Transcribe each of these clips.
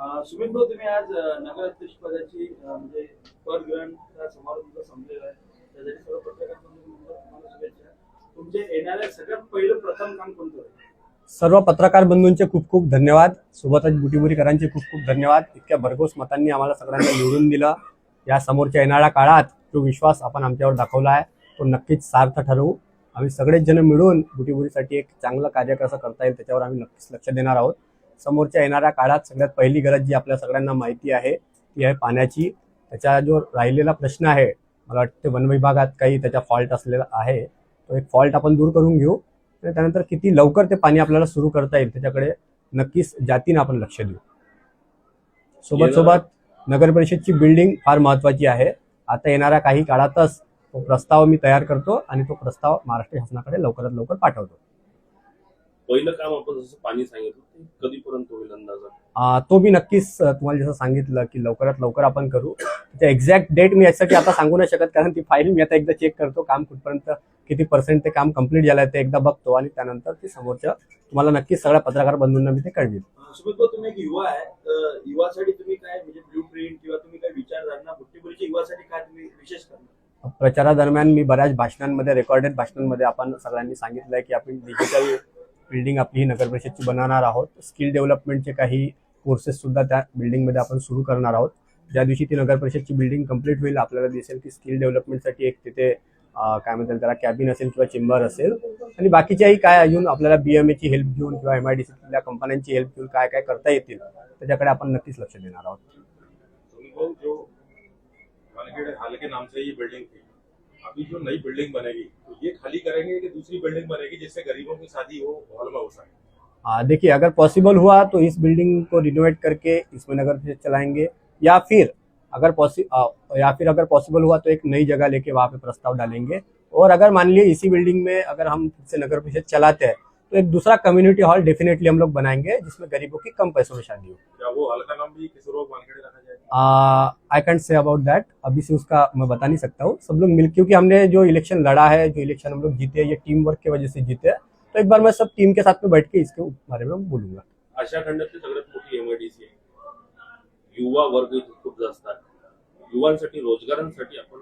सुमित भाऊ, तुम्ही आज नगराध्यक्ष पदाची म्हणजे पद ग्रहणचा समारंभ संपलेला आहे. त्यासाठी सर्व पत्रकारांना तुम्हाला शुभेच्छा. तुमचे येणाऱ्या सगळ्यात पहिलं प्रथम काम कोणतं आहे? सर्व पत्रकार बंधूंचे खूप खूप धन्यवाद. सोबतच बुटीबुरीकरांचे खूप खूप धन्यवाद. इतक्या भरघोस मतांनी आम्हाला सगळ्यांना निवडून दिलं. या समोरच्या येणाऱ्या काळात जो विश्वास आपण आमच्यावर दाखवला आहे तो नक्कीच सार्थ ठरवू. आम्ही सगळेच जण मिळून बुटीबुरीसाठी एक चांगलं कार्य कसं करता येईल त्याच्यावर आम्ही नक्कीच लक्ष देणार आहोत. समोरच्या येणाऱ्या काळात सगळ्यात पहिली गरज जी आपल्या सगळ्यांना माहिती आहे ती आहे पाण्याची. त्याचा जो राहिलेला प्रश्न आहे, मला वाटतं वन विभागात काही त्याचा फॉल्ट असलेला आहे, तो एक फॉल्ट आपण दूर करून घेऊ आणि त्यानंतर किती लवकर ते पाणी आपल्याला सुरू करता येईल त्याच्याकडे नक्कीच जातीनं आपण लक्ष देऊ. सोबत सोबत नगर परिषदची बिल्डिंग फार महत्त्वाची आहे. आता येणाऱ्या काही काळातच तो प्रस्ताव मी तयार करतो आणि तो प्रस्ताव महाराष्ट्र शासनाकडे लवकरात लवकर पाठवतो. पहिलं काम आपण जसं पाणी सांगितलं ते कधीपर्यंत होईल अंदाजा? तो मी नक्कीच तुम्हाला जसं सांगितलं की लवकरात लवकर आपण करू. त्याचा एक्झॅक्ट डेट मी यासाठी आता सांगू नाही शकत, कारण ती फाईल मी आता एकदा चेक करतो, काम कुठपर्यंत किती % ते काम कंप्लीट झालं आहे ते एकदा बघतो आणि त्यानंतर ते समोरच्या तुम्हाला नक्कीच सगळ्या पत्रकार बंधूंना मी ते कळवेल. सुमित भाऊ, तुम्ही एक युवा आहे, तर युवासाठी तुम्ही काय म्हणजे ब्लू प्रिंट किंवा तुम्ही काय विचारधारणा बुटीबुरीच्या युवासाठी काय तुम्ही विशेष करणार? प्रचारादरम्यान मी बऱ्याच भाषणांमध्ये, रेकॉर्डेड भाषणांमध्ये आपण सगळ्यांनी सांगितलंय की आपण डिजिटल बिल्डिंग आपली ही नगर परिषदची बनवणार आहोत. स्किल डेव्हलपमेंटचे काही कोर्सेस सुद्धा त्या बिल्डिंगमध्ये आपण सुरू करणार आहोत. ज्या दिवशी ती नगर परिषदची बिल्डिंग कंप्लीट होईल आपल्याला दिसेल की स्किल डेव्हलपमेंटसाठी एक तिथे काय म्हणतात त्याला कॅबिन असेल किंवा चेंबर असेल आणि बाकीच्याही काय अजून आपल्याला BMA ची हेल्प घेऊन किंवा MIDCतल्या कंपन्यांची हेल्प घेऊन काय काय करता येतील त्याच्याकडे आपण नक्कीच लक्ष देणार आहोत. जो हाल के नाम से ये बिल्डिंग थी, अभी जो नई बिल्डिंग बनेगी तो ये खाली करेंगे कि दूसरी बिल्डिंग बनेगी जिससे गरीबों की शादी हो हॉल में हो सके? देखिए, अगर पॉसिबल हुआ तो इस बिल्डिंग को रिनोवेट करके इसमें नगर परिषद चलाएंगे या फिर अगर पॉसिबल हुआ तो एक नई जगह लेके वहाँ पे प्रस्ताव डालेंगे. और अगर मान लिए इसी बिल्डिंग में अगर हम से नगर परिषद चलाते हैं तो एक दूसरा कम्युनिटी हॉल डेफिनेटली हम लोग बनाएंगे जिसमें गरीबों की कम पैसों में शादी हो. क्या वो हॉल का नाम भी किशोर वानखेड़े रखा जाएगा? I can't say about that, अभी से उसका मैं बता नहीं सकता हूँ. सब लोग मिल, क्योंकि हमने जो इलेक्शन लड़ा है, जो इलेक्शन हम लोग जीते, ये टीम वर्क की वजह से जीते, तो एक बार मैं सब टीम के साथ में बैठ के इसके बारे में बोलूंगा. अशा खंडातली सगळ्यात मोठी MIDC आहे. युवा वर्ग इथे खूप जास्त आहे. युवांसाठी, रोजगारांसाठी आपण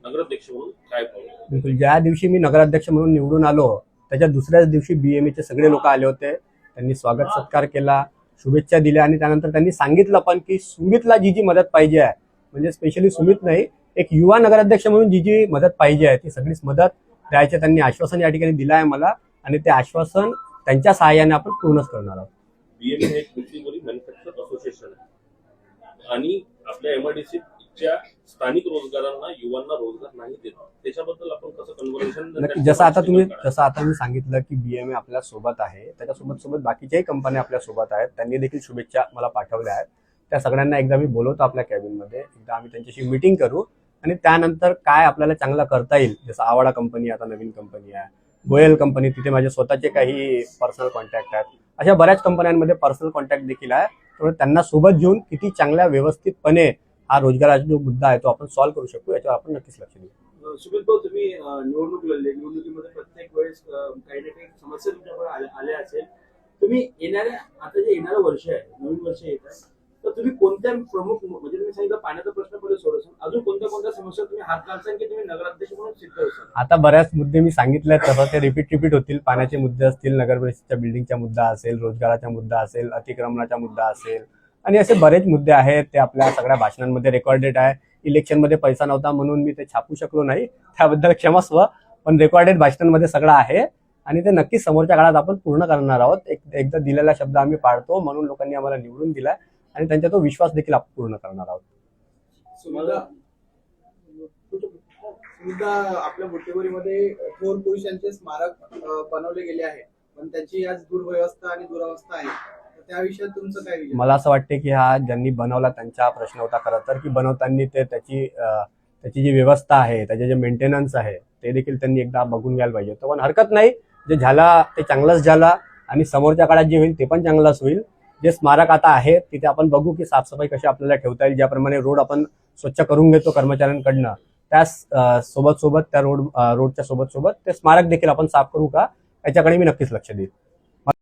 नगराध्यक्ष म्हणून काय पाहू? बिलकुल. ज्या दिवशी मी नगराध्यक्ष म्हणून निवडून आलो त्याच्या दुसऱ्याच दिवशी BMAचे सगळे लोक आले होते. त्यांनी स्वागत सत्कार केला, शुभेच्छा दिल्या आणि त्यानंतर त्यांनी सांगितलं पण की सुमितला जी मदत पाहिजे आहे, म्हणजे स्पेशली सुमित नाही, एक युवा नगराध्यक्ष म्हणून जी मदत पाहिजे आहे ती सगळीच मदत द्यायचे त्यांनी आश्वासन या ठिकाणी दिलं आहे मला आणि ते आश्वासन त्यांच्या सहाय्याने आपण पूर्णच करणार आहोत. BMA हे एक बुटीबुरी मॅन्युफॅक्चर असोसिएशन आहे आणि आपल्या MIDCच्या स्थानिक रोजगारांना, युवांना रोजगार नाही देत. त्याच्याबद्दल आपण कसं कन्व्हर्सेशन? जसं आता मी सांगितलं की BMA आपल्या सोबत आहे, त्याच्यासोबत बाकीच्याही कंपन्या आपल्या सोबत आहेत. त्यांनी देखील शुभेच्छा मला पाठवल्या आहेत. त्या सगळ्यांना एकदा मी बोलवतो आपल्या कॅबिनमध्ये, एकदा आम्ही त्यांच्याशी मीटिंग करू आणि त्यानंतर काय आपल्याला चांगलं करता येईल. जसं आवाडा कंपनी आता नवीन कंपनी आहे, गोयल कंपनी, तिथे माझे स्वतःचे काही पर्सनल कॉन्टॅक्ट आहेत. अशा बऱ्याच कंपन्यांमध्ये पर्सनल कॉन्टॅक्ट देखील आहे. त्यामुळे त्यांना सोबत घेऊन किती चांगल्या व्यवस्थितपणे हा रोजगाराचा जो मुद्दा आहे तो आपण सॉल्व्ह करू शकू याच्यावर आपण नक्कीच लक्ष देऊ. सुमित भाऊ, तुम्ही निवडणूक लढले, निवडणुकीमध्ये प्रत्येक वेळेस काही ना काही समस्या तुमच्याकडे आल्या असेल. तुम्ही आता जे येणारं वर्ष आहे, नवीन वर्ष येत आहे, तर तुम्ही कोणत्या प्रमुख, म्हणजे तुम्ही सांगितलं पाण्याचा प्रश्न पहिले सोडवून अजून कोणत्या समस्या तुम्ही हात घालसान की तुम्ही नगराध्यक्ष म्हणून सिद्ध होसाल? आता बऱ्याच मुद्दे मी सांगितले तसं ते रिपीट होतील. पाण्याचे मुद्दे असतील, नगर परिषदच्या बिल्डिंगचा मुद्दा असेल, रोजगाराचा मुद्दा असेल, अतिक्रमणाचा मुद्दा असेल आणि असे बरेच मुद्दे आहेत. ते आपल्या सगळ्या भाषणांमध्ये रेकॉर्डेड आहे. इलेक्शनमध्ये पैसा नव्हता म्हणून मी ते छापू शकलो नाही, त्याबद्दल क्षमस्व, पण रेकॉर्डेड भाषणांमध्ये सगळं आहे आणि ते नक्कीच समोरच्या काळात आपण पूर्ण करणार आहोत. एकदा दिलेला शब्द आम्ही पाळतो, म्हणून लोकांनी आम्हाला निवडून दिलाय आणि त्यांचा तो विश्वास देखील आपण पूर्ण करणार आहोत. सुद्धा आपल्या बुटीबुरीमध्ये थोर पुरुषांचे स्मारक बनवले गेले आहे, पण त्याची आज दुर्व्यवस्था आणि दुरावस्था आहे. त्या विषयात तुमचं काय विचार? मला असं वाटते की हा ज्यांनी बनवला त्यांचा प्रश्न होता खरं तर, की बनवताना ते त्याची जी व्यवस्था आहे, त्याचे जे मेंटेनन्स आहे ते देखील त्यांनी एकदा बघून घ्यायला पाहिजे होतं. पण हरकत नाही, जे झाला ते चांगलंच झाला आणि समोरच्या काळात जे होईल ते पण चांगलंच होईल. जे स्मारक आता आहे तिथे आपण बघू की साफसफाई कशी आपल्याला ठेवता येईल. ज्याप्रमाणे रोड आपण स्वच्छ करून घेतो कर्मचाऱ्यांकडनं, त्या सोबत त्या रोडच्या सोबत ते स्मारक देखील आपण साफ करू का याच्याकडे मी नक्कीच लक्ष देईन.